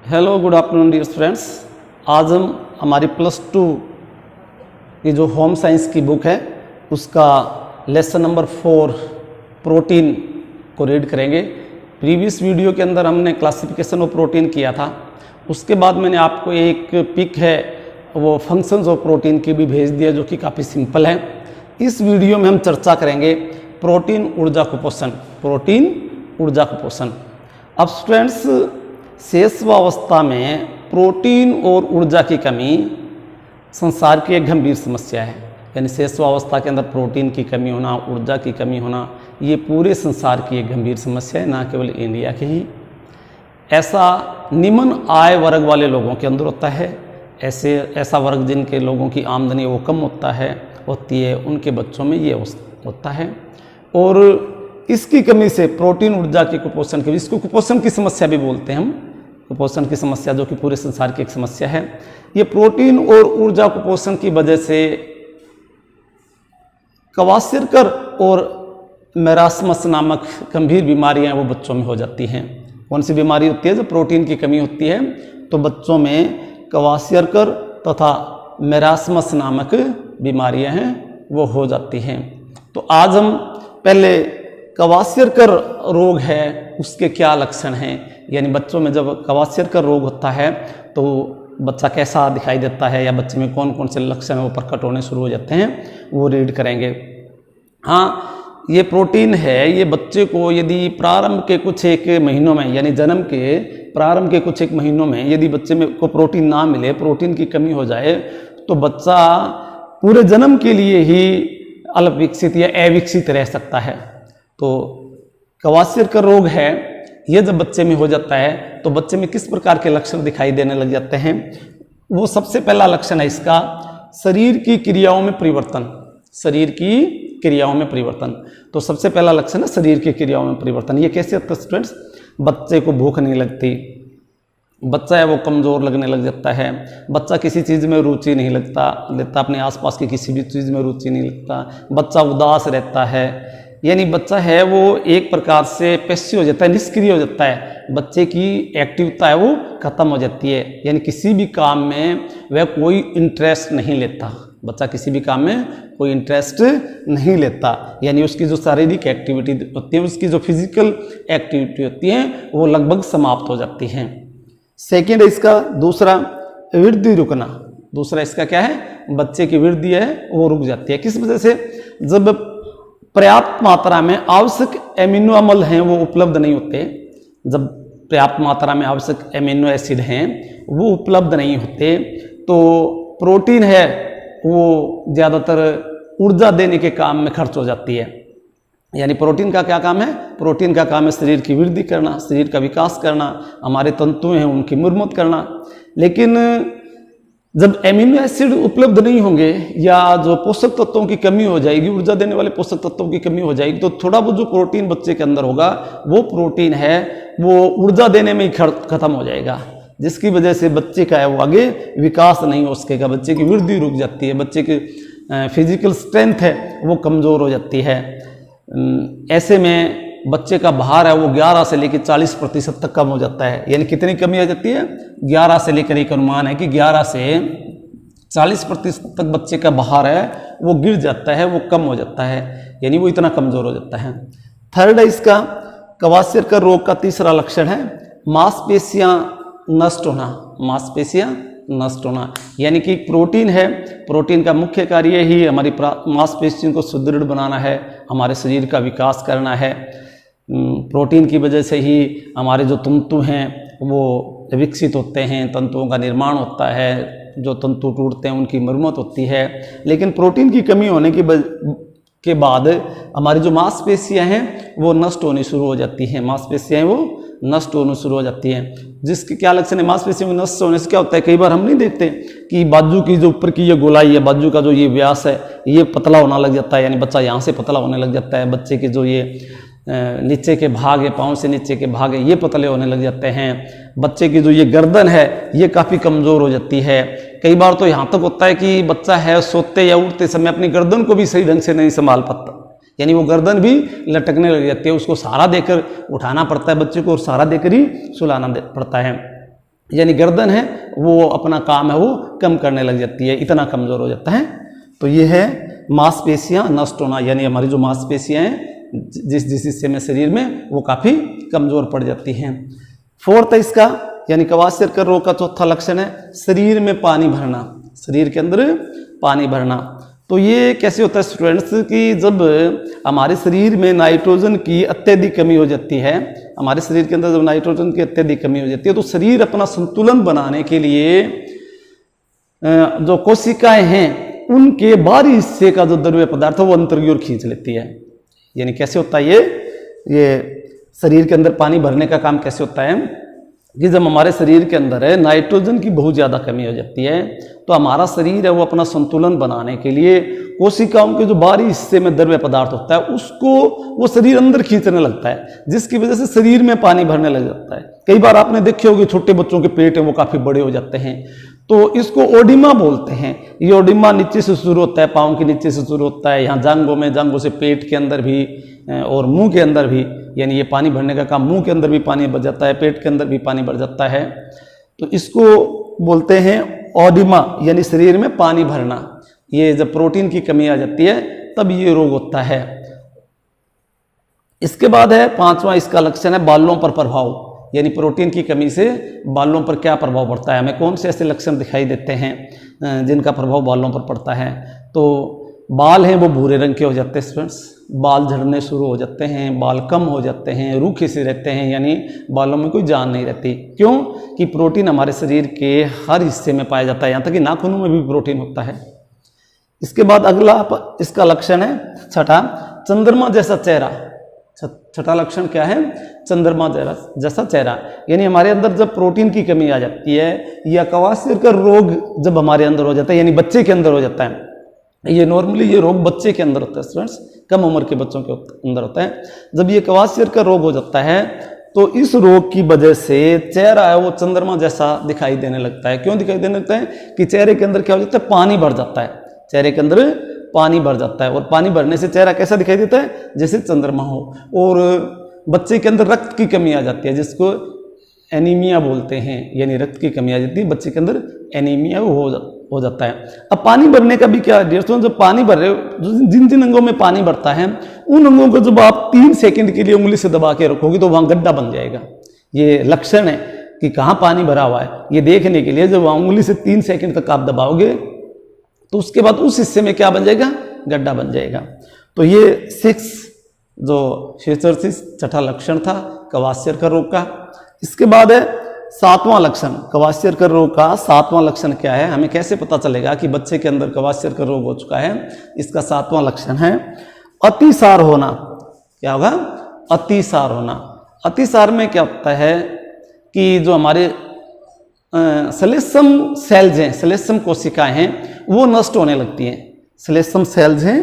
Hello good afternoon dear friends. आज हम हमारी +2 की जो होम साइंस की बुक है उसका लेसन नंबर 4 प्रोटीन को रीड करेंगे। प्रीवियस वीडियो के अंदर हमने क्लासिफिकेशन ऑफ प्रोटीन किया था। उसके बाद मैंने आपको एक पिक है वो फंक्शंस ऑफ प्रोटीन की भी भेज दिया जो कि काफ़ी सिंपल है। इस वीडियो में हम चर्चा करेंगे प्रोटीन ऊर्जा कुपोषण, प्रोटीन ऊर्जा कुपोषण। अब स्टूडेंट्स, शेषवावस्था में प्रोटीन और ऊर्जा की कमी संसार की एक गंभीर समस्या है। यानी शेषवावस्था के अंदर प्रोटीन की कमी होना, ऊर्जा की कमी होना, ये पूरे संसार की एक गंभीर समस्या है, ना केवल इंडिया की ही। ऐसा निम्न आय वर्ग वाले लोगों के अंदर होता है। ऐसा वर्ग जिनके लोगों की आमदनी वो कम होती है, उनके बच्चों में ये होता है। और इसकी कमी से प्रोटीन ऊर्जा के कुपोषण की, इसको कुपोषण की समस्या भी बोलते हैं हम, कुपोषण की समस्या जो कि पूरे संसार की एक समस्या है। ये प्रोटीन और ऊर्जा कुपोषण की वजह से क्वाशियरकर और मेरास्मस नामक गंभीर बीमारियां वो बच्चों में हो जाती हैं। कौन सी बीमारी होती है? जब प्रोटीन की कमी होती है तो बच्चों में क्वाशियरकर तथा मेरास्मस नामक बीमारियां हैं वो हो जाती हैं। तो आज हम पहले क्वाशियरकर रोग है उसके क्या लक्षण हैं, यानी बच्चों में जब क्वाशियरकर रोग होता है तो बच्चा कैसा दिखाई देता है या बच्चे में कौन कौन से लक्षण वो प्रकट होने शुरू हो जाते हैं, वो रीड करेंगे। हाँ, ये प्रोटीन है, ये बच्चे को यदि प्रारंभ के कुछ एक महीनों में, यानी जन्म के प्रारंभ के कुछ एक महीनों में यदि बच्चे में को प्रोटीन ना मिले, प्रोटीन की कमी हो जाए, तो बच्चा पूरे जन्म के लिए ही अल्प विकसित या अविकसित रह सकता है। तो क्वाशियरकर रोग है, ये जब बच्चे में हो जाता है तो बच्चे में किस प्रकार के लक्षण दिखाई देने लग जाते हैं? वो सबसे पहला लक्षण है इसका शरीर की क्रियाओं में परिवर्तन। शरीर की क्रियाओं में परिवर्तन, तो सबसे पहला लक्षण है शरीर की क्रियाओं में परिवर्तन। ये कैसे होता है स्टूडेंट्स? बच्चे को भूख नहीं लगती, बच्चा है वो कमज़ोर लगने लग जाता है, बच्चा किसी चीज़ में रुचि नहीं लेता, अपने आसपास की किसी भी चीज़ में रुचि नहीं लगता, बच्चा उदास रहता है। यानी बच्चा है वो एक प्रकार से पैसिव हो जाता है, निष्क्रिय हो जाता है, बच्चे की एक्टिवता है वो खत्म हो जाती है। यानी किसी भी काम में वह कोई इंटरेस्ट नहीं लेता, बच्चा किसी भी काम में कोई इंटरेस्ट नहीं लेता। यानी उसकी जो शारीरिक एक्टिविटी होती है, उसकी जो फिजिकल एक्टिविटी होती है वो लगभग समाप्त हो जाती है। सेकेंड है इसका दूसरा वृद्धि रुकना। दूसरा इसका क्या है? बच्चे की वृद्धि है वो रुक जाती है। किस वजह से? जब पर्याप्त मात्रा में आवश्यक एमिनो अम्ल हैं वो उपलब्ध नहीं होते, जब पर्याप्त मात्रा में आवश्यक एमिनो एसिड हैं वो उपलब्ध नहीं होते, तो प्रोटीन है वो ज़्यादातर ऊर्जा देने के काम में खर्च हो जाती है। यानी प्रोटीन का क्या काम है? प्रोटीन का काम है शरीर की वृद्धि करना, शरीर का विकास करना, हमारे तंतु हैं उनकी मरम्मत करना। लेकिन जब एमिनो एसिड उपलब्ध नहीं होंगे या जो पोषक तत्वों की कमी हो जाएगी, ऊर्जा देने वाले पोषक तत्वों की कमी हो जाएगी, तो थोड़ा बहुत जो प्रोटीन बच्चे के अंदर होगा वो प्रोटीन है वो ऊर्जा देने में ही खत्म हो जाएगा, जिसकी वजह से बच्चे का है वो आगे विकास नहीं हो सकेगा, बच्चे की वृद्धि रुक जाती है, बच्चे की फिजिकल स्ट्रेंथ है वो कमज़ोर हो जाती है। ऐसे में बच्चे का भार है वो 11 से लेकर 40% तक कम हो जाता है। यानी कितनी कमी आ जाती है? 11 से लेकर, एक अनुमान है कि 11 से 40% तक बच्चे का भार है वो गिर जाता है, वो कम हो जाता है, यानी वो इतना कमज़ोर हो जाता है। थर्ड है इसका क्वाशियरकर रोग का तीसरा लक्षण है मांसपेशियाँ नष्ट होना। मांसपेशियाँ नष्ट होना, यानी कि प्रोटीन है, प्रोटीन का मुख्य कार्य ही हमारी मांसपेशियों को सुदृढ़ बनाना है, हमारे शरीर का विकास करना है। प्रोटीन की वजह से ही हमारे जो तंतु हैं वो विकसित होते हैं, तंतुओं का निर्माण होता है, जो तंतु टूटते हैं उनकी मरम्मत होती है। लेकिन प्रोटीन की कमी होने के बाद हमारी जो मांसपेशियां हैं वो नष्ट होनी शुरू हो जाती हैं, मांसपेशियां वो नष्ट होना शुरू हो जाती हैं। जिसके क्या लक्षण है? मांसपेशियों में नष्ट होने से क्या होता है, कई बार हम नहीं देखते कि बाजू की जो ऊपर की ये गोलाई है, बाजू का जो ये व्यास है ये पतला होने लग जाता है, यानी बच्चा यहाँ से पतला होने लग जाता है, बच्चे के जो ये नीचे के भाग है, पाँव से नीचे के भाग है ये पतले होने लग जाते हैं, बच्चे की जो ये गर्दन है ये काफ़ी कमज़ोर हो जाती है। कई बार तो यहाँ तक होता है कि बच्चा है सोते या उठते समय अपनी गर्दन को भी सही ढंग से नहीं संभाल पाता, यानी वो गर्दन भी लटकने लग जाती है, उसको सहारा देकर उठाना पड़ता है बच्चे को और सहारा देकर ही सुलाना पड़ता है। यानी गर्दन है वो अपना काम है वो कम करने लग जाती है, इतना कमज़ोर हो जाता है। तो ये है मांसपेशियां नष्ट होना, यानी हमारी जो मांसपेशियां हैं जिस जिस हिस्से में शरीर में वो काफ़ी कमज़ोर पड़ जाती हैं। फोर्थ है इसका यानी कवासियरकर रोग का चौथा लक्षण है शरीर में पानी भरना, शरीर के अंदर पानी भरना। तो ये कैसे होता है स्टूडेंट्स कि जब हमारे शरीर में नाइट्रोजन की अत्यधिक कमी हो जाती है, हमारे शरीर के अंदर जब नाइट्रोजन की अत्यधिक कमी हो जाती है तो शरीर अपना संतुलन बनाने के लिए जो कोशिकाएं हैं उनके बाहरी हिस्से का जो द्रव्य पदार्थ है वो अंतर की ओर खींच लेती है। यानी कैसे होता है ये शरीर के अंदर पानी भरने का काम कैसे होता है कि जब हमारे शरीर के अंदर है नाइट्रोजन की बहुत ज़्यादा कमी हो जाती है तो हमारा शरीर है वो अपना संतुलन बनाने के लिए कोशिकाओं के जो बाहरी हिस्से में द्रव्य पदार्थ होता है उसको वो शरीर अंदर खींचने लगता है, जिसकी वजह से शरीर में पानी भरने लग जाता है। कई बार आपने देखे होंगे छोटे बच्चों के पेट है वो काफ़ी बड़े हो जाते हैं, तो इसको ओडिमा बोलते हैं। ये ओडिमा नीचे से शुरू होता है, पाँव के नीचे से शुरू होता है, यहाँ जांघों में, जांघों से पेट के अंदर भी और मुंह के अंदर भी, यानी ये पानी भरने का काम मुंह के अंदर भी पानी भर जाता है, पेट के अंदर भी पानी भर जाता है। तो इसको बोलते हैं ओडिमा यानी शरीर में पानी भरना। ये जब प्रोटीन की कमी आ जाती है तब ये रोग होता है। इसके बाद है पांचवा इसका लक्षण है बालों पर प्रभाव, यानी प्रोटीन की कमी से बालों पर क्या प्रभाव पड़ता है, हमें कौन से ऐसे लक्षण दिखाई देते हैं जिनका प्रभाव बालों पर पड़ता है। तो बाल हैं वो भूरे रंग के हो जाते हैं स्टूडेंट्स, बाल झड़ने शुरू हो जाते हैं, बाल कम हो जाते हैं, रूखे से रहते हैं, यानी बालों में कोई जान नहीं रहती। क्यों कि प्रोटीन हमारे शरीर के हर हिस्से में पाया जाता है, यहाँ तक कि नाखूनों में भी प्रोटीन होता है। इसके बाद अगला इसका लक्षण है छठा चंद्रमा जैसा चेहरा। छठा लक्षण क्या है, चंद्रमा जैसा चेहरा, यानी हमारे अंदर जब प्रोटीन की कमी आ जाती है या कवासियरकर रोग जब हमारे अंदर हो जाता है, यानी बच्चे के अंदर हो जाता है, ये नॉर्मली ये रोग बच्चे के अंदर होता है स्टूडेंट्स, कम उम्र के बच्चों के अंदर होता है। जब ये कवासियरकर रोग हो जाता है तो इस रोग की वजह से चेहरा है वो चंद्रमा जैसा दिखाई देने लगता है। क्यों दिखाई देने लगता है कि चेहरे के अंदर क्या हो जाता है, पानी भर जाता है, चेहरे के अंदर पानी भर जाता है, और पानी भरने से चेहरा कैसा दिखाई देता है, जैसे चंद्रमा हो। और बच्चे के अंदर रक्त की कमी आ जाती है, जिसको एनीमिया बोलते हैं, यानी रक्त की कमी आ जाती है, बच्चे के अंदर एनीमिया हो जाता है। अब पानी भरने का भी क्या है, जब पानी भर रहे हो, जिन जिन अंगों में पानी भरता है उन अंगों को जब आप 3 सेकंड के लिए उंगली से दबा के रखोगे तो वहां गड्ढा बन जाएगा। ये लक्षण है कि कहाँ पानी भरा हुआ है, ये देखने के लिए जब उंगली से 3 सेकंड तक आप दबाओगे तो उसके बाद उस हिस्से में क्या बन जाएगा, गड्ढा बन जाएगा। तो ये 6 जो छठा लक्षण था कवासियरकर रोग का। इसके बाद है 7वां लक्षण, कवासियरकर रोग का 7वां लक्षण क्या है, हमें कैसे पता चलेगा कि बच्चे के अंदर कवासियरकर रोग हो चुका है। इसका 7वां लक्षण है अतिसार होना। क्या होगा, अतिसार होना। अतिसार में क्या होता है कि जो हमारे श्लेष्म सेल्स हैं, श्लेष्म कोशिकाएं हैं वो नष्ट होने लगती हैं, श्लेष्म सेल्स हैं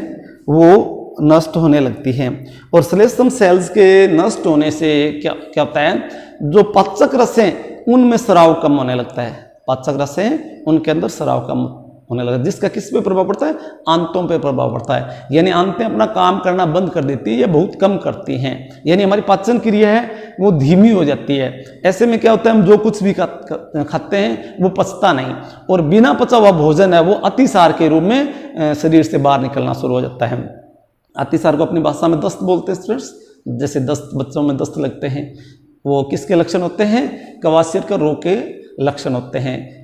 वो नष्ट होने लगती हैं। और श्लेष्म सेल्स के नष्ट होने से क्या क्या होता है, जो पाचक रस हैं उनमें स्राव कम होने लगता है, पाचक रस हैं उनके अंदर स्राव कम होने लगता है, जिसका किस पे प्रभाव पड़ता है, आंतों पे प्रभाव पड़ता है। यानी आंतें अपना काम करना बंद कर देती है या बहुत कम करती हैं, यानी हमारी पाचन क्रिया है वो धीमी हो जाती है। ऐसे में क्या होता है, हम जो कुछ भी खाते हैं वो पचता नहीं, और बिना पचा हुआ भोजन है वो अतिसार के रूप में शरीर से बाहर निकलना शुरू हो जाता है। अतिसार को अपनी भाषा में दस्त बोलते हैं स्टूडेंट्स, जैसे दस्त, बच्चों में दस्त लगते हैं, वो किसके लक्षण होते हैं, कवासियरकर रोग के लक्षण होते हैं।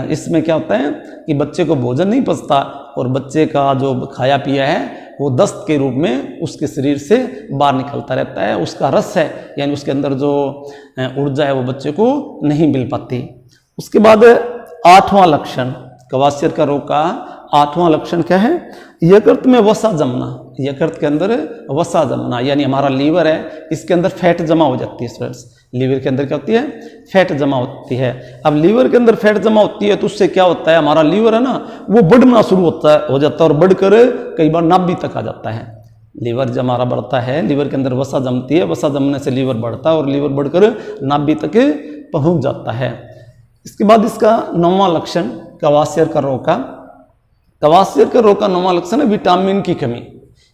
इसमें क्या होता है कि बच्चे को भोजन नहीं पचता और बच्चे का जो खाया पिया है वो दस्त के रूप में उसके शरीर से बाहर निकलता रहता है, उसका रस है यानी उसके अंदर जो ऊर्जा है वो बच्चे को नहीं मिल पाती। उसके बाद 8वां लक्षण कवासियरकर रोग का 8वां लक्षण क्या है, यकृत में वसा जमना। यकृत के अंदर वसा जमना यानी हमारा लीवर है इसके अंदर फैट जमा हो जाती है स्टूडेंट्स। लीवर के अंदर क्या होती है, फैट जमा होती है। अब लीवर के अंदर फैट जमा होती है तो उससे क्या होता है, हमारा लीवर है ना वो बढ़ना शुरू हो जाता है और बढ़कर कई बार नाभि तक आ जाता है। लीवर जब हमारा बढ़ता है, लीवर के अंदर वसा जमती है, वसा जमने से लीवर बढ़ता है और लीवर बढ़कर नाभि तक पहुंच जाता है। इसके बाद इसका 9वां लक्षण कवासियरकर रोग का, कवासियरकर रोग का 9वां लक्षण है विटामिन की कमी।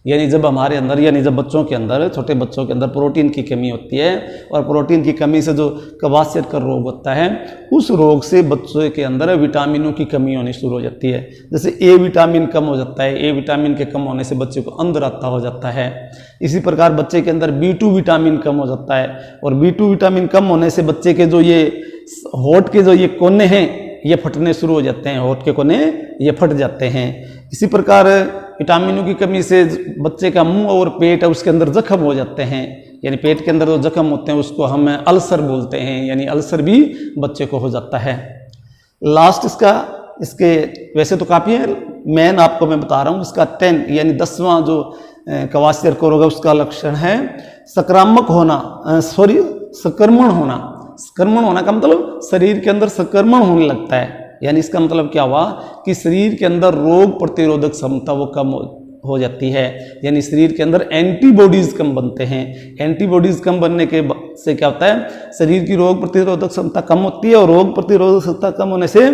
यानी जब हमारे अंदर, यानी जब बच्चों के अंदर, छोटे बच्चों के अंदर प्रोटीन की कमी होती है, और प्रोटीन की कमी से जो कवासियत रोग होता है, उस रोग से बच्चों के अंदर विटामिनों की कमी होनी शुरू हो जाती है। जैसे ए विटामिन कम हो जाता है, ए विटामिन के कम होने से बच्चे को अंधराता हो जाता है। इसी प्रकार बच्चे के अंदर B2 विटामिन कम हो जाता है, और B2 विटामिन कम होने से बच्चे के जो ये होठ के जो ये कोने हैं ये फटने शुरू हो जाते हैं, होठ के कोने ये फट जाते हैं। इसी प्रकार विटामिनों की कमी से बच्चे का मुंह और पेट है उसके अंदर जख्म हो जाते हैं, यानी पेट के अंदर जो जख्म होते हैं उसको हम अल्सर बोलते हैं, यानी अल्सर भी बच्चे को हो जाता है। लास्ट इसके वैसे तो काफ़ी है, मेन आपको मैं बता रहा हूँ इसका 10 यानी 10वां जो कवासियर रोग है उसका लक्षण है संक्रामक होना, संक्रमण होना। संक्रमण होना का मतलब शरीर के अंदर संक्रमण होने लगता है, यानी इसका मतलब क्या हुआ कि शरीर के अंदर रोग प्रतिरोधक क्षमता वो कम हो जाती है, यानी शरीर के अंदर एंटीबॉडीज कम बनते हैं। एंटीबॉडीज कम बनने के से क्या होता है, शरीर की रोग प्रतिरोधक क्षमता कम होती है, और रोग प्रतिरोधक क्षमता कम होने से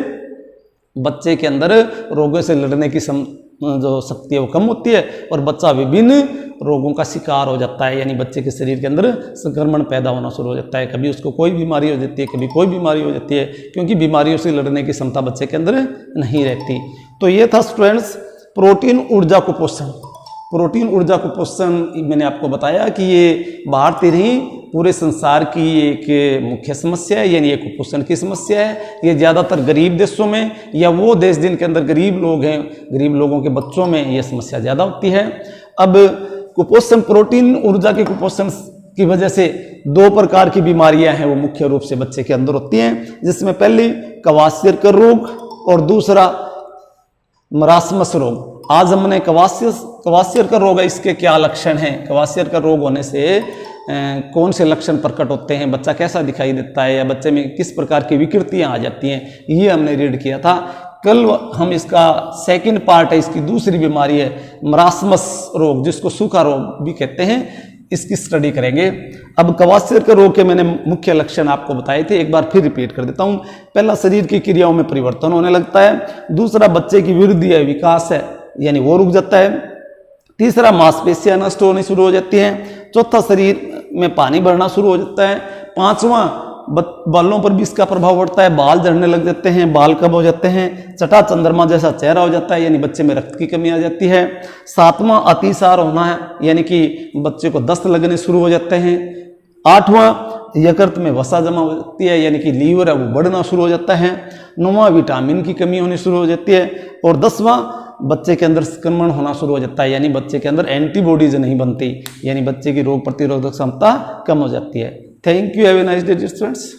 बच्चे के अंदर रोगों से लड़ने की जो शक्ति है वो कम होती है, और बच्चा विभिन्न रोगों का शिकार हो जाता है, यानी बच्चे के शरीर के अंदर संक्रमण पैदा होना शुरू हो जाता है। कभी उसको कोई बीमारी हो जाती है, कभी कोई बीमारी हो जाती है, क्योंकि बीमारियों से लड़ने की क्षमता बच्चे के अंदर नहीं रहती। तो ये था स्टूडेंट्स प्रोटीन ऊर्जा कुपोषण। प्रोटीन ऊर्जा कुपोषण मैंने आपको बताया कि ये भारतीय नहीं पूरे संसार की एक मुख्य समस्या है, यानी ये कुपोषण की समस्या है। ये ज़्यादातर गरीब देशों में या वो देश जिनके अंदर गरीब लोग हैं, गरीब लोगों के बच्चों में ये समस्या ज़्यादा होती है। अब कुपोषण, प्रोटीन ऊर्जा के कुपोषण की वजह से 2 प्रकार की बीमारियां हैं वो मुख्य रूप से बच्चे के अंदर होती हैं, जिसमें पहली कवासियर रोग और दूसरा मरासमस रोग। आज हमने कवासियर का रोग है, इसके क्या लक्षण हैं, कवासियर का रोग होने से कौन से लक्षण प्रकट होते हैं, बच्चा कैसा दिखाई देता है, या बच्चे में किस प्रकार की विकृतियां आ जाती हैं, ये हमने रीड किया था। कल हम इसका सेकंड पार्ट है, इसकी दूसरी बीमारी है मरासमस रोग, जिसको सूखा रोग भी कहते हैं, इसकी स्टडी करेंगे। अब कवासियर के रोग के मैंने मुख्य लक्षण आपको बताए थे, एक बार फिर रिपीट कर देता हूँ। पहला, शरीर की क्रियाओं में परिवर्तन होने लगता है। दूसरा, बच्चे की वृद्धि है, विकास है, यानी वो रुक जाता है। तीसरा, मांसपेशियां नष्ट होनी शुरू हो जाती हैं। चौथा, शरीर में पानी भरना शुरू हो जाता है। पांचवा, बालों पर भी इसका प्रभाव पड़ता है, बाल झड़ने लग जाते हैं, बाल कम हो जाते हैं। छठा, चंद्रमा जैसा चेहरा हो जाता है, यानी बच्चे में रक्त की कमी आ जाती है। सातवां, अतिसार होना है, यानी कि बच्चे को दस्त लगने शुरू हो जाते हैं। आठवां, यकृत में वसा जमा हो जाती है, यानी कि लीवर है वो बढ़ना शुरू हो जाता है। नौवां, विटामिन की कमी होनी शुरू हो जाती है। और 10वां, बच्चे के अंदर संक्रमण होना शुरू हो जाता है, यानी बच्चे के अंदर एंटीबॉडीज नहीं बनती, यानी बच्चे की रोग प्रतिरोधक क्षमता कम हो जाती है। Thank you, have a nice day students.